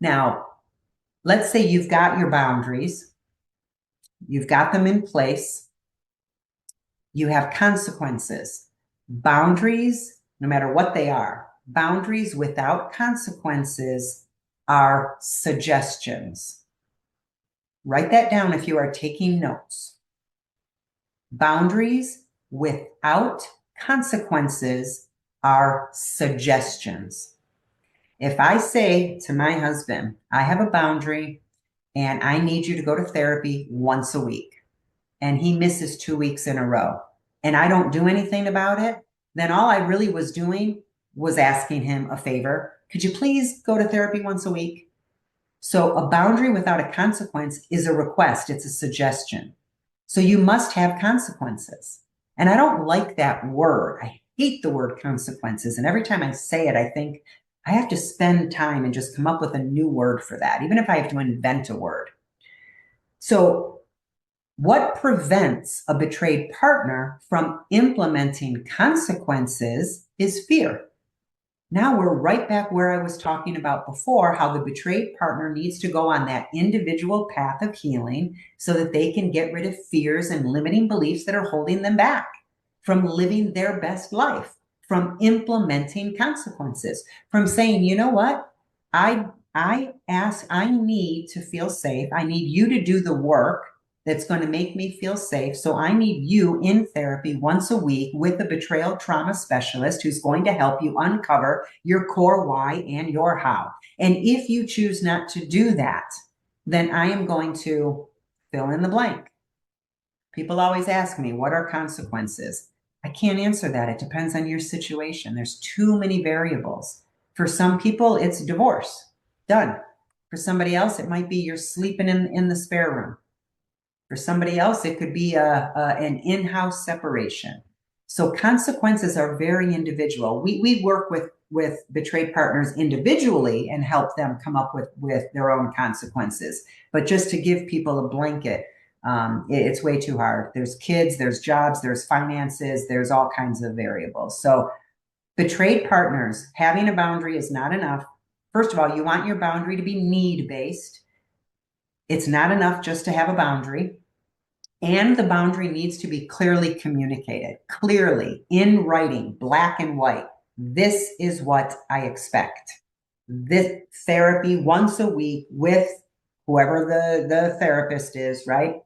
Now, let's say you've got your boundaries, you've got them in place, you have consequences. Boundaries, no matter what they are, boundaries without consequences are suggestions. Write that down if you are taking notes. Boundaries without consequences are suggestions. If I say to my husband, I have a boundary and I need you to go to therapy once a week, and he misses 2 weeks in a row, and I don't do anything about it, then all I really was doing was asking him a favor. Could you please go to therapy once a week? So a boundary without a consequence is a request, it's a suggestion. So you must have consequences. And I don't like that word. I hate the word consequences. And every time I say it, I think I have to spend time and just come up with a new word for that, even if I have to invent a word. So, what prevents a betrayed partner from implementing consequences is fear. Now we're right back where I was talking about before, how the betrayed partner needs to go on that individual path of healing so that they can get rid of fears and limiting beliefs that are holding them back from living their best life, from implementing consequences, from saying, you know what? I need to feel safe. I need you to do the work that's going to make me feel safe. So I need you in therapy once a week with a betrayal trauma specialist who's going to help you uncover your core why and your how. And if you choose not to do that, then I am going to fill in the blank. People always ask me, what are consequences? I can't answer that. It depends on your situation. There's too many variables. For some people, it's divorce. Done. For somebody else, it might be you're sleeping in the spare room. For somebody else, it could be an in-house separation. So consequences are very individual. We work with betrayed partners individually and help them come up with their own consequences. But just to give people a blanket, it's way too hard. There's kids, there's jobs, there's finances, there's all kinds of variables. So betrayed partners, having a boundary is not enough. First of all, you want your boundary to be need-based. It's not enough just to have a boundary. And the boundary needs to be clearly communicated, clearly in writing, black and white. This is what I expect. This therapy once a week with whoever the therapist is, right?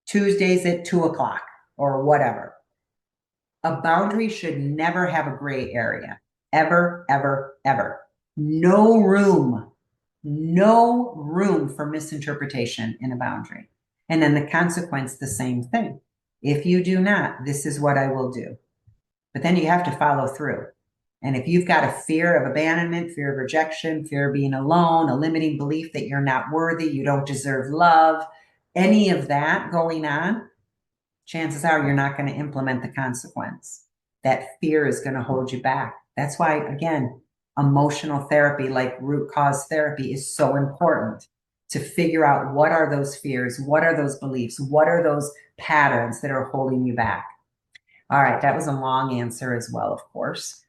Tuesdays at 2 o'clock or whatever. A boundary should never have a gray area. Ever, ever, ever. No room for misinterpretation in a boundary. And then the consequence, the same thing. If you do not, this is what I will do. But then you have to follow through. And if you've got a fear of abandonment, fear of rejection, fear of being alone, a limiting belief that you're not worthy, you don't deserve love, any of that going on, chances are you're not going to implement the consequence. That fear is going to hold you back. That's why, again, emotional therapy, like root cause therapy, is so important to figure out what are those fears, what are those beliefs, what are those patterns that are holding you back. All right, that was a long answer as well, of course.